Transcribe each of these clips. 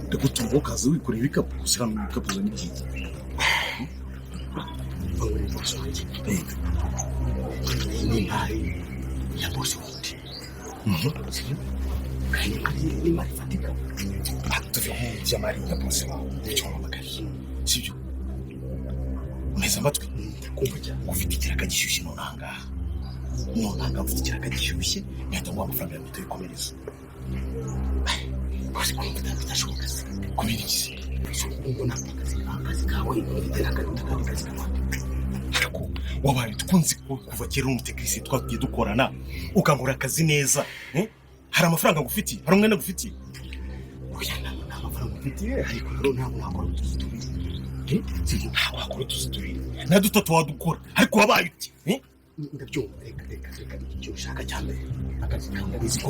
ndagutunga ukaza wikorera ibikapu gushyira mu bikapu za n'ibyiza uri boss wanjye ni mari ya boss wanjye kandi ni mari fatika tuvuye by'amari ya boss wawe icyo wamagariye sibyo neza amatwi kumva cyane ufite ikiraga gishyushye nonanga ufite ikiraga gishyushye ngatanga amafaranga y'amito y'ikomereza boss wanjye ndashoboka se kubira iki ubwo akazi kawe akazi kawe ariko wabaye tukunze kuva kera umutekinisiye twagiye dukorana ukangura akazi neza hari amafaranga ngufitiye hari umwenda ngufitiye oya nta mafaranga ngufitiye ariko rero ntabwo nakora tuzitubiri na dutatu wadukora ariko wabaye uti ndabyumva reka icyo ushaka cyane akazi kawe bizi ko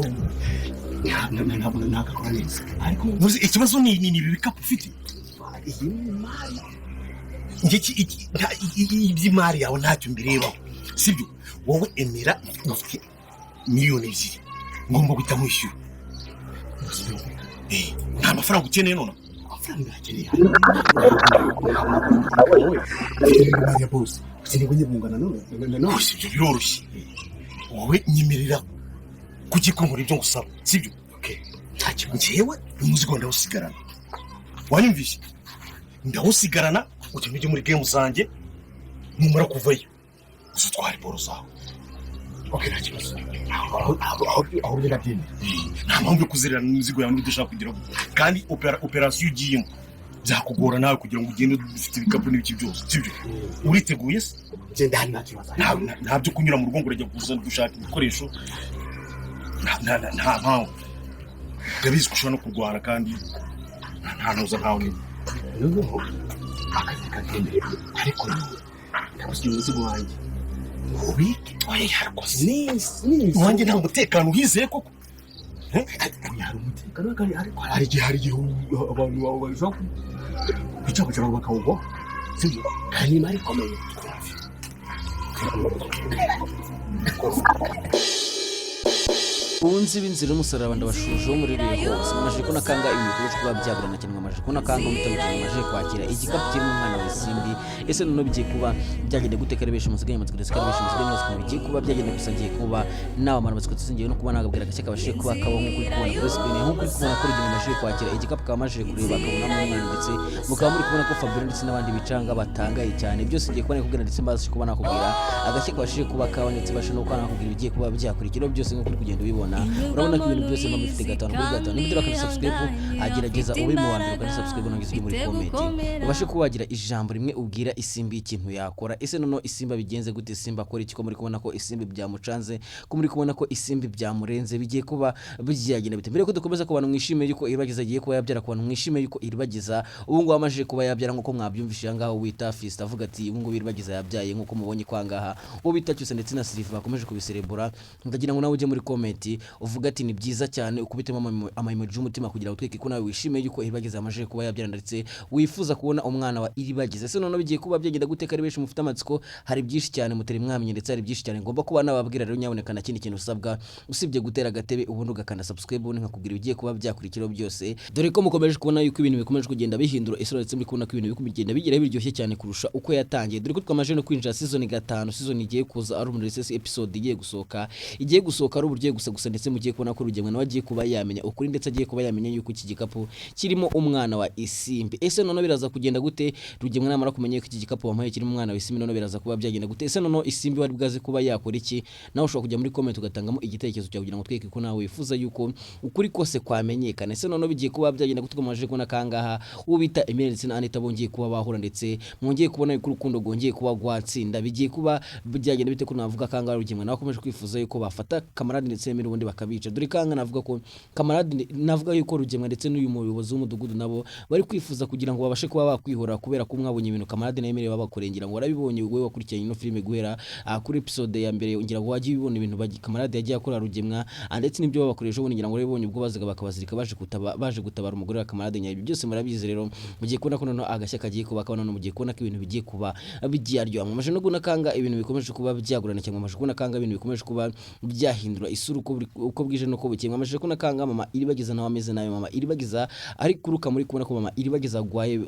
ntabwo nakakora neza ariko ikibazo ni ibi bikapu ufite iyi mari iby'imari yawe ntacyo mbirebaho sibyo wowe emera ufite miliyoni 2 ngomba guhita mwishyura nta mafaranga ukeneye none amafaranga yakeneye ya boss ukeneye kunyibungana none sibyo biroroshye wowe nyemerera kugikongora ibyo ngusaba sibyo nta kintu njyewe umuzigo ndawusigarana wanyumvise ndawusigarana ugenda ujye muri game zanjye numara kuvayo uzatwara boro zawe nta kibazo aho birabyemera nta mpamvu yo kuzererana imizigo yawe n'ibyo kugira kandi operasiyo ugiyemo byakugora nawe kugira ngo ugende ufite ibikapu n'ibiki byose sibyo uriteguye se genda hano nta kibazo ntabyo kunyura mu rugo ngo urajya kuzana gushaka ibikoresho nta mpamvu ndabizi ko ushobora no kurwara kandi nta ntuza ntawe niba noneho akazi kagendeye ariko ndagusiga umuzigo wanjye ubike oya yarakoze wanjye nta mutekano uhizeye koko hari umutekano kandi hari igihe abantu bawe bashobora kwicara bakawugwa sibyo kandi imari ikomeye unzi b'inzira y'umusaraba ndabashuje wo muri rero hose amaje ko nakanga ibikoresho kuba byagurana cyane amaje ko nakanga umutabutse amaje kwakira igikapu kirimo umwana w'isimbi ese none bigiye kuba byagende gutekera beshe musigaye amatsiko ndetse kandi beshe musigaye nose bigiye kuba byagende gusangiye kuba nawe amara amatsiko tuzingiye no kuba nagabwira gake kabashe kuba kabo nko kuri kubona kuri screen nko kuri kubona ko rigenda amaje kwakira igikapu kamaje kureba akabona umwana ndetse mukaba muri kubona ko Fabien ndetse n'abandi bicanga batangaye cyane byose ngiye kubona kubwira ndetse mbazi kuba nakubwira agake kabashe kuba kawa ndetse bashe no kuba nakubwira bigiye kuba byakurikira byose nko kuri kugenda ubibona urabona ko ibintu byose mama bifite gatanu kuri gatanu niba urakanda subscribe agerageza ube mu wambere kandi subscribe nongeze muri comment ubashe kubagira ijambo rimwe ubwira isimbi ikintu yakora ese nono isimba bigenze gute isimba akora iki ko muri kubona ko isimbi byamucanze ko muri kubona ko isimbi byamurenze bigiye kuba byagenda bite mbere ko dukomeza ko abantu mwishimiye yuko iribagiza agiye kuba yabyara ku bantu mwishimiye yuko iribagiza ubu ngo amaje kuba yabyara nko mwabyumvishije ngaho wita Fist avuga ati ubu ngo iribagiza yabyaye nko mubonye kwangaha ubu bita cyose ndetse na Siliva bakomeje kubiserebura ndagira ngo nawe uje muri comment uvuga ati ni byiza cyane ukubitemo amaimoji y'umutima kugira ngo tweke ko nawe wishimiye yuko iribagiza amaje kuba yabyara ndetse wifuza kubona umwana wa iribagiza ese none bigiye kuba byagenda guteka ari benshi mufite amatsiko hari byinshi cyane muteri mwamenye ndetse hari byinshi cyane ngomba kuba nababwira rero nyaboneka na kindi kintu usabwa usibye gutera gatebe ubundi ugakanda subscribe ubundi nkakubwira bigiye kuba byakurikiraho byose dore ko mukomeje kubona yuko ibintu bikomeje kugenda bihindura isura ndetse muri kubona ko ibintu bikugenda bigira biryoshye cyane kurusha uko yatangiye dore ko twamaje no kwinjira season 5 season igiye kuza ari muri episode igiye gusohoka ari uburyo gusa ndetse mugiye kubona ko rugemwe nawe agiye kuba yamenya ukuri ndetse agiye kuba yamenya yuko iki gikapu kirimo umwana wa isimbi ese none biraza kugenda gute rugemwe namara kumenya ko iki gikapu wampaye kirimo umwana wa isimbi none biraza kuba byagenda gute ese none isimbi wari bwaze kuba yakora iki nawe ushobora kujya muri comment ugatangamo igitekerezo cyawe kugira ngo tweke ko nawe wifuza yuko ukuri kose kwamenyekana ese none bigiye kuba byagenda gute komaje ko nakangaha ubita Emile ndetse na Anita bongeye kuba bahura ndetse mwongeye kubona yuko urukundo gongeye kuba gwatsinda bigiye kuba byagenda bite ko navuga kangaha rugemwe nawe akomeje kwifuza yuko bafata kamarade ndetse Emile ubundi bakabica dore kanga navuga ko kamarade navuga yuko rugemwe ndetse n'uyu muyobozi w'umudugudu nabo bari kwifuza kugira ngo babashe kuba bakwihora kubera ko mwabonye ibintu kamarade na Emile babakorengera ngo warabibonye wewe wakurikiranye no filime guhera kuri episode ya mbere ngira ngo wagiye bibona ibintu kamarade yagiye akora rugemwa ndetse n'ibyo babakoresha ubundi ngira ngo urabibonye ubwo bazaga bakabazirika baje gutabara umugore wa kamarade nya ibyo byose murabizi rero mugiye kubona ko nono agashya kagiye kuba kabona mugiye kubona ko ibintu bigiye kuba bijyaryo amaje no gunakanga ibintu bikomeje kuba byagurana cyangwa amaje kunakanga ibintu bikomeje kuba byahindura isura uko bwije no ko bukeye amaje kunakanga mama iribagiza nawe ameze nayo mama iribagiza Iribagiza ari kuruka muri kubona ko mama Iribagiza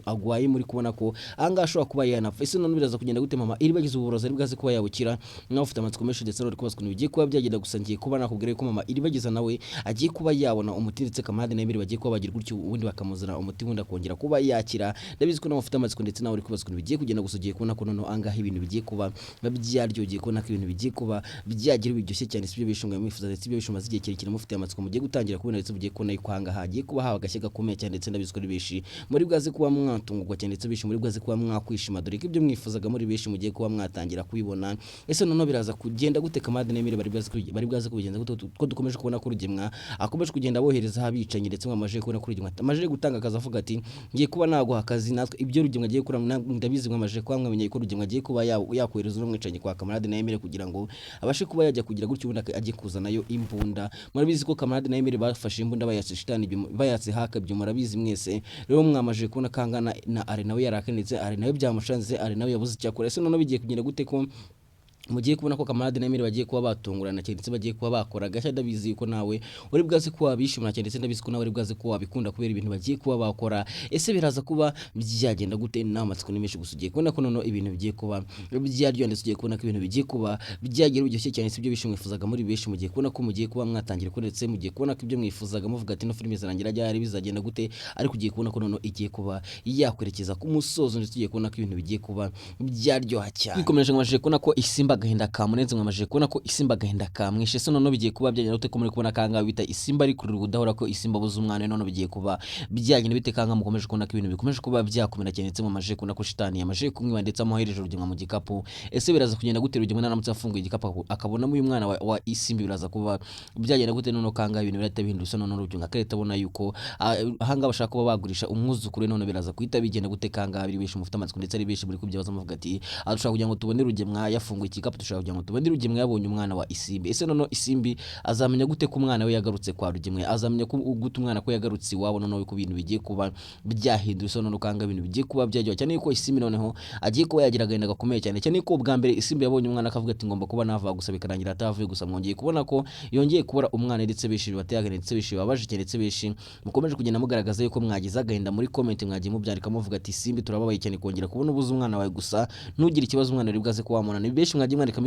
agwaye muri kubona ko anga ashobora kuba yanapfa ese none biraza kugenda gute mama Iribagiza uburozi ari bwaze kuba yabukira nawe ufite amatsiko menshi ndetse no kubaswa bigiye kuba byagenda gusa ngiye kuba nakubwira ko mama Iribagiza nawe agiye kuba yabona umuti ndetse Kamarade na Emile bagiye kuba bagira gutyo ubundi bakamuzana umuti wundi akongera kuba yakira ndabizi ko nawe ufite amatsiko ndetse nawe uri kubaswa bigiye kugenda gusa ugiye kubona ko noneho angaha ibintu bigiye kuba byaryogiye kubona ko ibintu bigiye kuba byagira biryoshye cyane sibyo bishunga mwifuza ndetse ibyo bishunga zigiye kirekire mufite amatsiko mugiye gutangira kubona ndetse bugiye kubona yuko angaha hagiye kuba haba agashya gakomeye cyane ndetse ndabizi ko ari benshi muri bwaze kuba mwatungurwa cyane ndetse bishi muri bwaze kuba mwakwishima dore ko ibyo mwifuzaga muri benshi mugiye kuba mwatangira kubibona ese noneho biraza kugenda gute Kamarade na Emile bari bwaze kubigenza gute ko dukomeje kubona ko Rugemwa akomeje kugenda abohereza abicanye ndetse mwamaje kubona ko Rugemwa amaje gutanga akazi avuga ati ngiye kuba naguha akazi natwe ibyo Rugemwa agiye kura ndabizi mwamaje kuba mwamenye ko Rugemwa agiye kuba yakohereza umwicanye kwa Kamarade na Emile kugira ngo abashe kuba yajya kugira gutyo ubundi agiye kuzanayo imbunda murabizi ko Kamarade na Emile bafashe imbunda bayatse shitani bayatse haka byo murabizi mwese rero mwamaje kubona kangana na ari nawe yarakenetse ari nawe byamushanze ari nawe yabuze cyakora ese none bigiye kugenda gute ko mugiye kubona ko Kamarade na Emile bagiye kuba batungurana cyane ndetse bagiye kuba bakora gashya ndabizi ko nawe uri bwaze kuba bishimira cyane ndetse ndabizi ko nawe uri bwaze kuba wabikunda kubera ibintu bagiye kuba bakora ese biraza kuba byagenda gute n'amatsiko nimeshi gusugiye kubona ko none ibintu bigiye kuba byaryo ndetse ugiye kubona ko ibintu bigiye kuba byagira biryoshye cyane sibyo bishimwifuzaga muri benshi mugiye kubona ko mugiye kuba mwatangira ko ndetse mugiye kubona ko ibyo mwifuzaga muvuga ati no filime zarangira ryari bizagenda gute ariko ugiye kubona ko none igiye kuba yakwerekeza ku musozo ndetse ugiye kubona ko ibintu bigiye kuba byaryoha cyane bikomeje ngamaje kubona ko Isimba gahinda kamunenze mwamaje kubona ko Isimba gahinda kamwishe se none bigiye kuba byagenda gute ko muri kubona kanga bita Isimba ari kurira udahora ko Isimba buze umwana none bigiye kuba byagenda bite kanga mukomeje kubona ko ibintu bikomeje kuba byakomera cyane ndetse mwamaje kubona ko shitani yamaje kumwiba ndetse amuhereje Rugemwa mu gikapu ese biraza kugenda gute Rugemwa naramutse afunguye igikapu akabona uyu mwana wa Isimba biraza kuba byagenda gute none kanga ibintu birata bihindutse none Rugemwa kareta abona yuko ahanga bashaka kuba bagurisha umwuzukuru none biraza kuhita bigenda gute kanga biri bishe mufite amatsiko ndetse ari bishe muri kubyabaza muvuga ati dushaka kugira ngo tubone Rugemwa yafunguye igikapu dushaka kugira ngo tubone Rugemwa yabonye umwana wa Isimbi ese none Isimbi azamenya gute ko umwana we yagarutse kwa Rugemwa azamenya ko gute umwana ko yagarutse iwabo none ko ibintu bigiye kuba byahindutse none kanga ibintu bigiye kuba byajya cyane ko Isimbi noneho agiye kuba yagira agahinda gakomeye cyane cyane ko bwa mbere Isimbi yabonye umwana akavuga ati ngomba kuba nava gusa bikarangira atavuye gusa mwongeye kubona ko yongeye kubura umwana ndetse bishije bateye ndetse bishije babaje cyane ndetse bishi mukomeje kugenda mugaragaza yuko mwagize agahinda muri comment mwagiye mubyandika muvuga ati Isimbi turababaye cyane kongera kubona ubuze umwana wawe gusa ntugire ikibazo umwana ari bwaze kuba wamona ni beshi mwagiye mwandika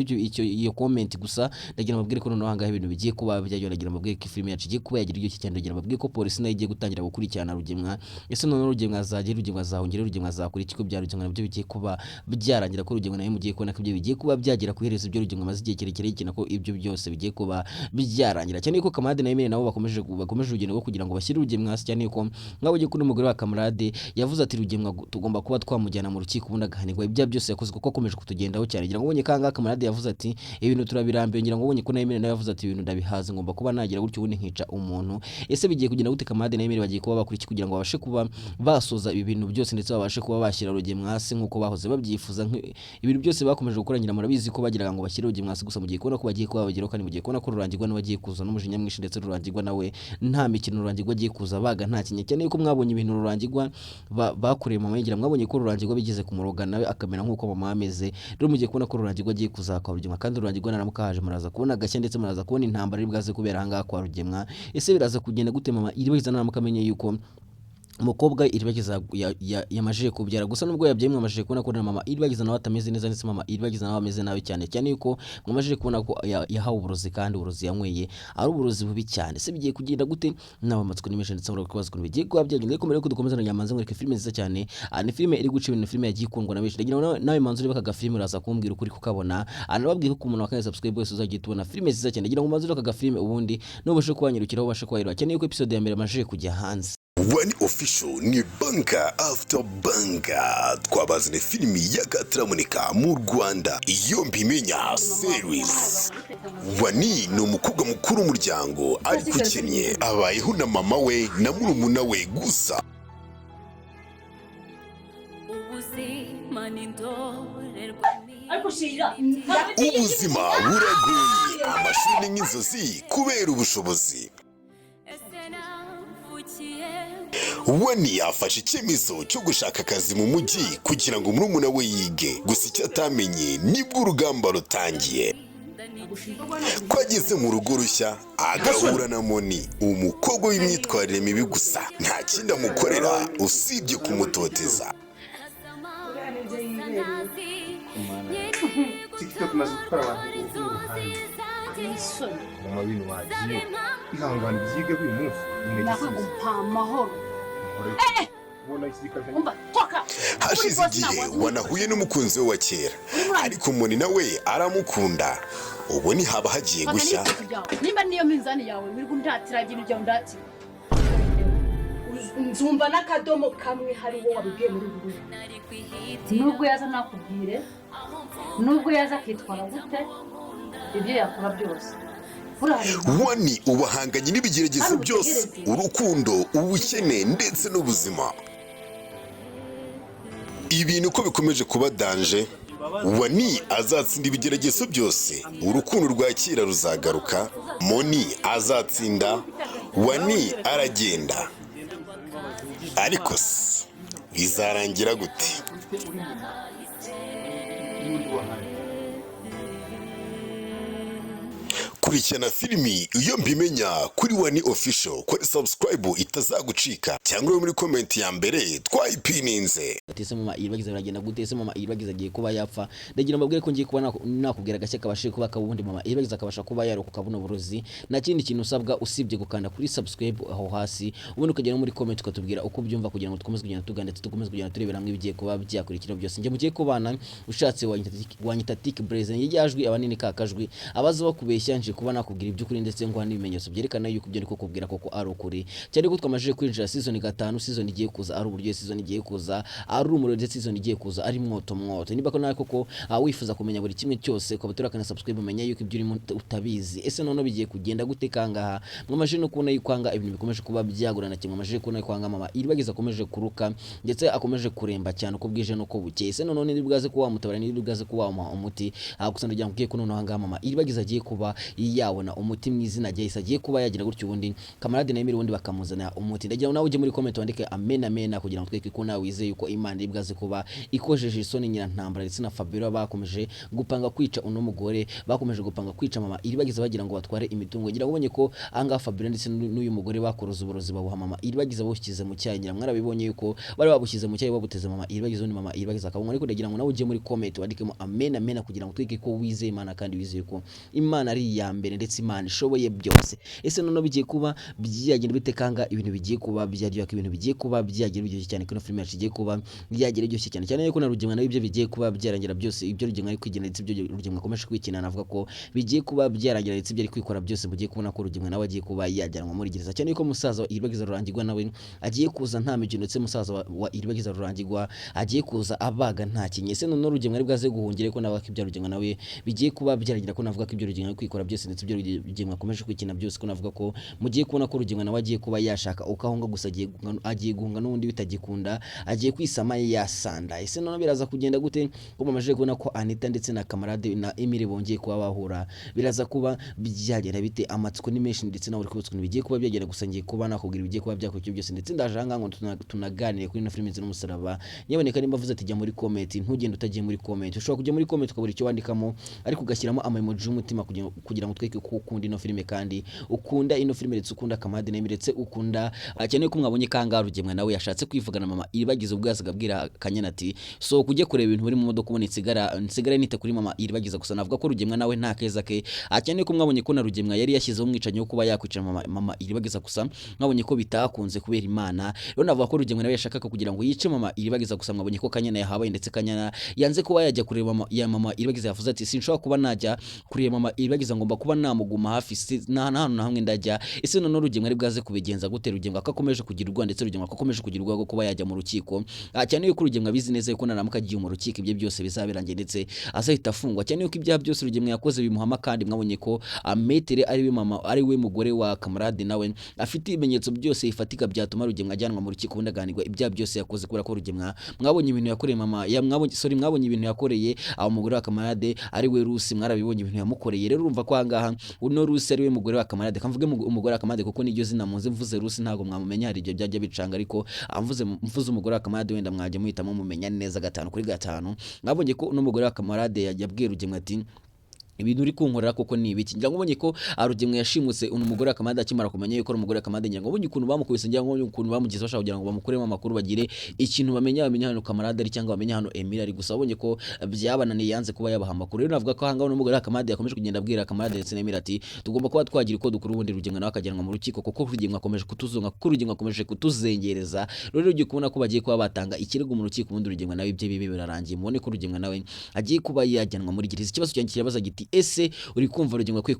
iyo comment gusa ndagira mabwire ko noneho hangahe ibintu bigiye kuba byajyo ndagira mabwire ko filime yacu igiye kuba yagira iryo cyane ndagira mabwire ko polisi nayo igiye gutangira gukurikirana Rugemwa ese none Rugemwa azagira Rugemwa azahongera Rugemwa azakora iki ko bya Rugemwa nabyo bigiye kuba byarangira ko Rugemwa nayo mugiye kubona ko ibyo bigiye kuba byagira kuhereza ibyo Rugemwa maze igihe kirekire yikina ko ibyo byose bigiye kuba byarangira cyane ko Kamarade na Emile nabo bakomeje urugendo rwo kugira ngo bashyire Rugemwa hasi cyane ko mwabo ugiye kuri umugore wa Kamarade yavuze ati Rugemwa tugomba kuba twamujyana mu rukiko ubundi agahanirwa ibyo byose yakoze kuko akomeje kutugendaho cyane ngira ngo ubonye kanga Kamarade yavuze ati ibintu turabirambiye ngira ngo ubonye ko na Emile nawe yavuze ati ibintu ndabihaze ngomba kuba nagira gutyo ubundi nkica umuntu ese bigiye kugenda gute Kamarade na Emile bagiye kuba bakuri kugira ngo babashe kuba basoza ibi bintu byose ndetse babashe kuba bashyira Rugemwa hasi nkuko bahoze babyifuza ibintu byose bakomeje gukora ngira murabizi ko bagiraga ngo bashyire Rugemwa hasi gusa mugiye kubona ko bagiye kuba bageraho kandi mugiye kubona ko Rurangirwa nawe agiye kuza n'umujinya mwinshi ndetse Rurangirwa nawe nta mikino Rurangirwa agiye kuza baga nta kinye cyane yuko mwabonye ibintu Rurangirwa bakoreye mama ngira mwabonye ko Rurangirwa bigeze kumuroga nawe akamera nkuko mama ameze rero mugiye kubona ko Rurangirwa agiye kuza kwa Rugemwa kandi Rurangirwa naramukaje muraza kubona gashya ndetse muraza kubona intambara iri bwaze kubera hanga kwa Rugemwa ese biraza kugenda gute mama iribagiza naramukamenya yuko umukobwa Iribagiza yamajije kubyara gusa nubwo yabyaye mwamajije kubona ko mama Iribagiza nawe atameze neza ndetse mama Iribagiza nawe ameze nabi cyane yuko mwamajije kubona ko yahawe uburozi kandi uburozi yanyweye ari uburozi bubi cyane se bigiye kugenda gute nawe amatsiko nimeshe ndetse muri kubaza ko bigiye kuba byagenda ariko mbere ko dukomeza na nyamanze ngo filime nziza cyane ni filime iri guca ibintu filime yagiye ikundwa na benshi ndagira nawe manzuri bakaga filime uraza kumbwira ukuri kukabona anababwiye ko umuntu wakanye subscribe bose uzagiye tubona filime nziza cyane ndagira ngo manzuri bakaga filime ubundi nubashe kwanyirukiraho ubashe kwahirwa cyane yuko episode ya mbere amajije kujya hanze One Official ni banka after banka twabazane filimi y'akataramunika mu Rwanda iyo mbimenya series Wani ni umukobwa mukuru w'umuryango ariko ukennye abayeho na mama we na murumuna we gusa ubuzima buragoye amashuri n'inzozi kubera ubushobozi Wani yafashe icyemezo cyo gushaka akazi mu mujyi kugira ngo murumuna we yige gusa icyo atamenye nibwo urugamba rutangiye ko ageze mu rugo rushya agahura na Moni, umukobwa w'imyitwarire mibi gusa nta kindi amukorera usibye kumutoteza. TikTok maze gutwara abantu ubuhanga mama bintu wagiye ihangana byige uyu munsi nako amahoro Hashize igihe wanahuye n'umukunzi we wa kera, ariko Moni nawe aramukunda. Ubu ni haba hagiye gushya. Nimba niyo minzani yawe biri kundatira ibintu byawe ndatira. Nzumva n'akadomo kamwe hari wo wabibwiye muri ubu. Nubwo yaza nakubwire, nubwo yaza akitwara gute, ibyo yakora byose. Wani ubahanganye n'ibigeragezo byose, urukundo, ubukene ndetse n'ubuzima. Ibintu ko bikomeje kuba danje, Wani azatsinda ibigeragezo byose, urukundo rwakira ruzagaruka, Moni azatsinda, Wani aragenda. Ariko se bizarangira gute? Kurikirana filimi iyo mbimenya kuri Wani Official, kuri subscribe itazagucika, cyangwa uri muri comment ya mbere twayipininze. Ese mama iribagiza biragenda gute? Ese mama iribagiza agiye kuba yapfa? Ndagira mbabwire ko ngiye kuba nakubwira gake kabashe kuba kabundi mama iribagiza akabasha kuba yarokoka buno burozi. Na kindi kintu usabwa usibye gukanda kuri subscribe aho hasi, ubundi ukagera muri comment ukatubwira uko byumva kugira ngo dukomeze kugenda tuganda tukomeze kugenda turebera hamwe ibigiye kuba byakurikira byose. Ngiye mugiye kubana ushatse wanyita Tik Blaze yajwi abanini kakajwi abazo bakubeshya nje kuba nakubwira iby'ukuri ndetse ngo n'ibimenyetso byerekana yuko ibyo ndiko kubwira koko ari ukuri. Cyari ko twamajije kwinjira season 5, season igiye kuza ari uburyo season igiye kuza ari umuriro ndetse season igiye kuza ari mwoto. Niba ko nawe koko wifuza kumenya buri kimwe cyose ko batura kana subscribe umenya yuko ibyo urimo utabizi. Ese none bigiye kugenda gute kangaha? Mwamajije no kubona yukwanga ibintu bikomeje kuba byagurana kimwe amajije kubona yukwanga mama iribagiza akomeje kuruka ndetse akomeje kuremba cyane uko bwije no ko bukeye. Ese none nibwaze ko wamutabara nibwaze ko wamuha umuti gusa ndagira ngo ko none hanga mama iribagiza agiye kuba yabona umuti mwizina rye agiye kuba yagira gutyo ubundi kamarade na Emile ubundi bakamuzana umuti. Ndagira nawe uje muri comment wandike amen amen kugira ngo tweke ko nawe wizeye yuko Imana ibwaze kuba ikojeje isoni nyina ntambara ndetse na Fabiola bakomeje gupanga kwica uno mugore, bakomeje gupanga kwica mama iribagiza bagira ngo batware imitungo. Ngira ngo ubonye ko anga Fabiola ndetse n'uyu mugore bakoroza uburozi babuha mama iribagiza boshyize mu cyayi. Ngira mwarabibonye yuko bari babushyize mu cyayi babuteze mama iribagiza ni mama iribagiza akabonga. Ariko ndagira ngo nawe uje muri comment wandikemo amen amen kugira ngo tweke ko wizeye Imana kandi wizeye ko Imana ari ya mbere ndetse Imana ishoboye byose. Ese none bigiye kuba byagenda bitekanga ibintu bigiye kuba byaryo ibintu bigiye kuba byagira biryoshye cyane ko film yacu igiye kuba byagira biryoshye cyane cyane yuko na Rugemwa nawe ibyo bigiye kuba byarangira byose ibyo Rugemwa ari kwigena ndetse ibyo Rugemwa akomeje kwikina navuga ko bigiye kuba byarangira ndetse ibyo ari kwikora byose mugiye kubona ko Rugemwa nawe agiye kuba yajyanwa muri gereza cyane yuko musaza wa iribagiza rurangirwa nawe agiye kuza nta mijyo ndetse musaza wa iribagiza rurangirwa agiye kuza abaga nta kinye. Ese none Rugemwa ari bwaze guhungire ko navuga ko ibyo Rugemwa nawe bigiye kuba byarangira ko navuga ko ibyo Rugemwa ari kwikora byose ndetse ibyo Rugemwa akomeje kwikina byose ko navuga ko mugiye kubona ko Rugemwa nawe agiye kuba yashaka ukahunga gusa agiye guhunga n'undi bitagikunda agiye kwisama yasanda. Ese none biraza kugenda gute ko bamaje kubona ko Anita ndetse na kamarade na Emile bongeye kuba bahura? Biraza kuba byagera bite? Amatsiko ni menshi ndetse nawe uri kubutswe bigiye kuba byagera gusa ngiye kuba nakubwira bigiye kuba byakurikiye byose ndetse ndajanga ngo tunaganire kuri na filime n'umusaraba. Nyaboneka nimba vuze ati jya muri comment, ntugende utagiye muri comment. Ushobora kujya muri comment ukabura icyo wandikamo ariko ugashyiramo emoji y'umutima kugira ngo tweke ko ukunda ino filime kandi ukunda ino filime ndetse ukunda kamarade na Emile ndetse ukunda cyane ko mwabonye kanga Rugemwa nawe yashatse kwivugana mama iribagiza ubwaza agabwira Kanyana ati so kujye kureba ibintu biri mu modoka ubone nsigara nite kuri mama iribagiza gusa navuga ko Rugemwa nawe nta keza ke cyane ko mwabonye ko na Rugemwa yari yashyizeho umwicanyo wo kuba yakwica mama iribagiza gusa mwabonye ko bitakunze kubera Imana. Rero navuga ko Rugemwa nawe yashakaga kugira ngo yice mama iribagiza gusa mwabonye ko Kanyana yahabaye ndetse Kanyana yanze kuba yajya kureba mama iribagiza yavuze ati sinshobora kuba najya kureba mama iribagiza ngomba kuba namuguma hafi nta na hamwe ndajya. Ese none Rugemwa ari bwaze kubigenza gute? Rugemwa akakomeje kugirirwa ndetse Rugemwa akakomeje kugirirwa go kuba yajya mu rukiko cyane yuko Rugemwa bizi neza yuko naramuka agiye mu rukiko ibyo byose bizabirangiye ndetse azahita afungwa cyane yuko ibyaha byose Rugemwa yakoze bimuhama kandi mwabonye ko Metere ari we mugore wa kamarade nawe afite ibimenyetso byose bifatika byatuma Rugemwa ajyanwa mu rukiko bundaganirwa ibyaha byose yakoze kubera ko Rugemwa mwabonye ibintu yakoreye mama mwabonye ibintu yakoreye aho mugore wa kamarade ari we Rusi mwarabibonye ibintu yamukoreye. Rero urumva ko ahangaha uno Rusi ari we mugore wa kamarade kamvuge umugore wa kamarade kuko niryo zina muzi mvuze Rusi ntago mwamumenya hari ibyo byajya bicanga ariko mvuze umugore wa kamarade wenda mwajya muhitamo mumenya neza 5 kuri 5. Mwabonye ko uno mugore wa kamarade yabwiye Rugemwa ati ibintu uri kunkorera koko ni ibiki ngira ngo ubonye ko Rugemwe yashimuse umugore Akamada akimara kumenya yuko ari umugore Akamada ngira ngo ubonye ukuntu bamukubise ngira ngo ukuntu bamugize bashaka kugira ngo bamukuremo amakuru bagire ikintu bamenya hano Kamarade ari cyangwa bamenya hano Emile ari gusa ubonye ko byabananiye yanze kuba yabaha amakuru rero navuga ko ahangaho n'umugore Akamada yakomeje kugenda abwira Kamarade ndetse na Emile ati tugomba kuba twagira uko dukuru ubundi Rugemwe nawe akajyanwa mu rukiko kuko Rugemwe akomeje kutuzunga kuko Rugemwe akomeje kutuzengereza rero ugiye kubona ko bagiye kuba batanga ikirego mu rukiko ubundi Rugemwe nawe ibye bibe birarangiye mubone ko Rugemwe nawe agiye kuba yajyanwa muri gereza ikibazo cyanjye kirabaza giti ese uri kumva Rugemwe akwiye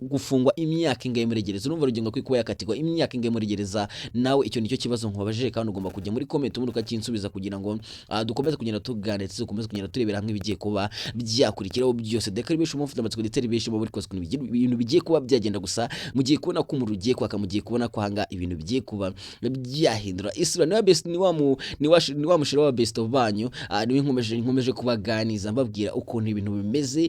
gufungwa imyaka ingahe muri gereza urumva Rugemwe akwiye kuba yakatirwa imyaka ingahe muri gereza nawe icyo nicyo kibazo nkubajije kandi ugomba kujya muri comment ubundi ukakinsubiza kugira ngo dukomeze kugenda tuganira ndetse dukomeze kugenda turebera hamwe ibigiye kuba byakurikiraho byose deka ribesha umufite amatsiko ndetse ribesha buri kose ibintu bigiye kuba byagenda gusa mugiye kubona ko umuru ugiye kwaka mugiye kubona ko hanga ibintu bigiye kuba byahindura isura ni wa best ni wa mushira wa best of banyu niwe nkomeje kubaganiza mbabwira ukuntu ibintu bimeze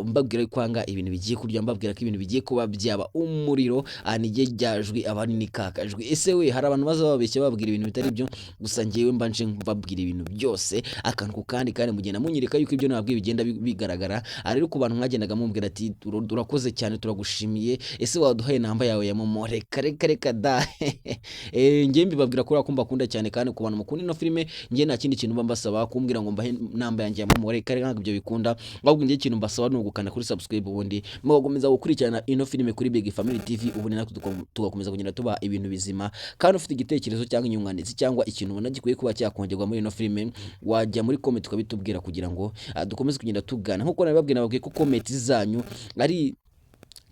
mbabwira ko hanga ibintu bigiye kurya mbabwira ko ibintu bigiye kuba byaba umuriro nige ryajwi abanini kakajwi ese we hari abantu bazababeshya babwira ibintu bitari byo gusa ngewe mbanje mbabwira ibintu byose akantu ku kandi mugenda munyereka yuko ibyo nabwiye bigenda bigaragara rero ku bantu mwagendaga mumbwira ati turakoze cyane turagushimiye ese waduhaye namba yawe ya momo reka da ngewe mbibabwira ko urakumva kunda cyane kandi ku bantu mukunda ino filime ngewe nta kindi kintu mbasaba kumbwira ngo mbahe namba yanjye ya momo reka ntabwo ibyo bikunda ahubwo ngewe ikintu mbasaba ni ugukanda kuri subscribe ubundi mugakomeza gukurikirana ino filime kuri Big Family TV ubundi natwe tugakomeza kugenda tuba ibintu bizima kandi ufite igitekerezo cyangwa inyunganizi cyangwa ikintu ubona gikwiye kuba cyakongerwa muri ino filime wajya muri comment ukabitubwira kugira ngo dukomeze kugenda tugana nkuko nababwiye ko comment zanyu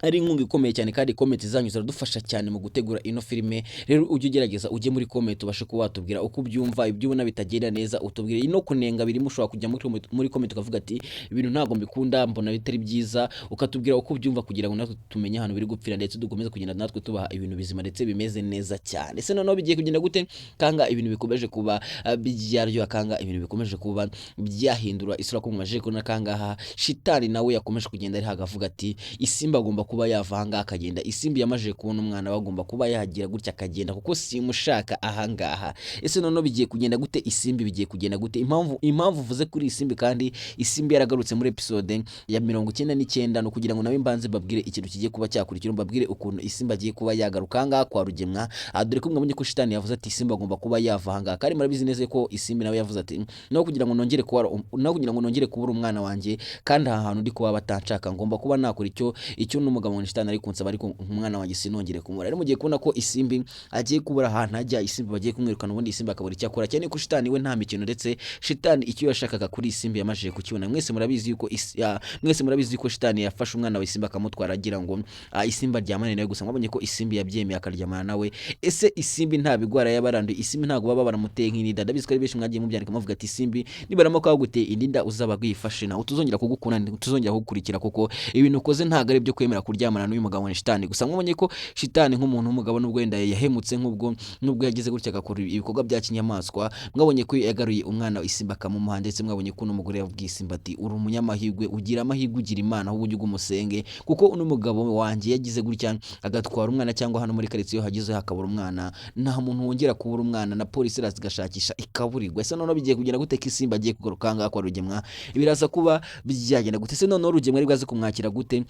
ari inkunga ikomeye cyane kandi comment zanyu ziradufasha cyane mu gutegura ino filime rero ujye ugerageza ujye muri comment ubashe kuba watubwira uko ubyumva ibyo ubona bitagenda neza utubwire ino kunenga birimo ushobora kujya muri comment ukavuga ati ibintu ntago mbikunda mbona bitari byiza ukatubwira uko ubyumva kugira ngo natwe tumenye ahantu biri gupfira ndetse dukomeze kugenda natwe tubaha ibintu bizima ndetse bimeze neza cyane ese noneho bigiye kugenda gute kanga ibintu bikomeje kuba byaryo kanga ibintu bikomeje kuba byahindura isura ko mumaje ko nakangaha shitani nawe yakomeje kugenda ari hagavuga ati isimba agomba kuba yavanga akagenda isimbi yamaje kubona umwana bagomba kuba yahagira gutya akagenda kuko simushaka ahangaha ese noneho bigiye kugenda gute isimbi bigiye kugenda gute impamvu uvuze kuri isimbi kandi isimbi yaragarutse muri episode ya 99 no kugira ngo nawe mbanze babwire ikintu kigiye kuba cyakurikira mbabwire ukuntu isimba agiye kuba yagaruka hanga kwa Rugemwa dore ko mwabonye ko shitani yavuze ati isimba agomba kuba yavanga kandi murabizi neza ko isimbi nawe yavuze ati no kugira ngo nongere kubura umwana wanjye kandi aha hantu ndi kuba batanshaka ngomba kuba nakora icyo n'umugabo wa shitani ari kunsaba ariko umwana wanjye sinongere kumura rero mugiye kubona ko isimbi agiye kubura ahantu ajya isimbi bagiye kumwirukana ubundi isimbi akabura icyo akora cyane ko shitani we nta mikino ndetse shitani icyo yashakaga kuri isimbi yamaje kukibona mwese murabizi yuko shitani yafashe umwana wa isimbi akamutwara agira ngo isimbi aryamane nawe gusa mwabonye ko isimbi yabyemeye akaryamana nawe ese isimbi nta bigwara yabaranduye isimbi ntago baba baramuteye nk'inida ndabizi ko ari benshi mwagiye mubyandika muvuga ati isimbi nibaramo ko baguteye indinda uzaba gwifashe nawe tuzongera kugukunda tuzongera kugukurikira kuko ibintu ukoze ntago ari byo kwemera kuryamana n'uyu mugabo wa shitani gusa mwabonye ko shitani nk'umuntu w'umugabo n'ubwo wenda yahemutse nubwo yagize gutya agakora ibikorwa bya kinyamaswa mwabonye ko yagaruye umwana wa isimba akamumuha ndetse mwabonye ko n'umugore yabwiye isimba ati uri umunyamahirwe ugira amahirwe ugira imana aho ujye umusenge kuko uno mugabo wanjye yagize gutya agatwara umwana cyangwa hano muri karitsiye hagize hakabura umwana nta muntu wongera kubura umwana na polisi irazigashakisha ikaburirwa ese noneho bigiye kugenda gute ko isimba agiye kugaruka hanga kwa Rugemwa biraza kuba byagenda gute ese noneho Rugemwa ari bwaze kumwakira gute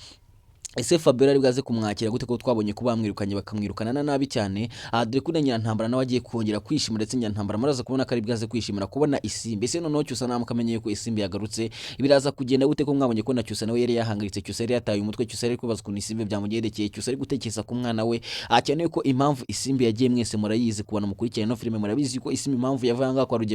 ese Fabiola ari bwaze kumwakira gute ko twabonye ko bamwirukanye bakamwirukana nabi cyane dore ko Nyirantambara nawe agiye kongera kwishima ndetse Nyirantambara maraza kubona ko ari bwaze kwishimira kubona isimbi ese noneho cyusa namukamenye ko isimbi yagarutse biraza kugenda gute ko mwabonye ko na cyusa nawe yari yahangritse cyusa yari yataye umutwe cyusa yari kubaza ukuntu isimbi byamugendekeye cyusa ari gutekereza ku mwana we cyane ko impamvu isimbi yagiye mwese murayizi kubana mukurikirana no filime murabizi ko isimbi impamvu yavanga kwa Rugemwa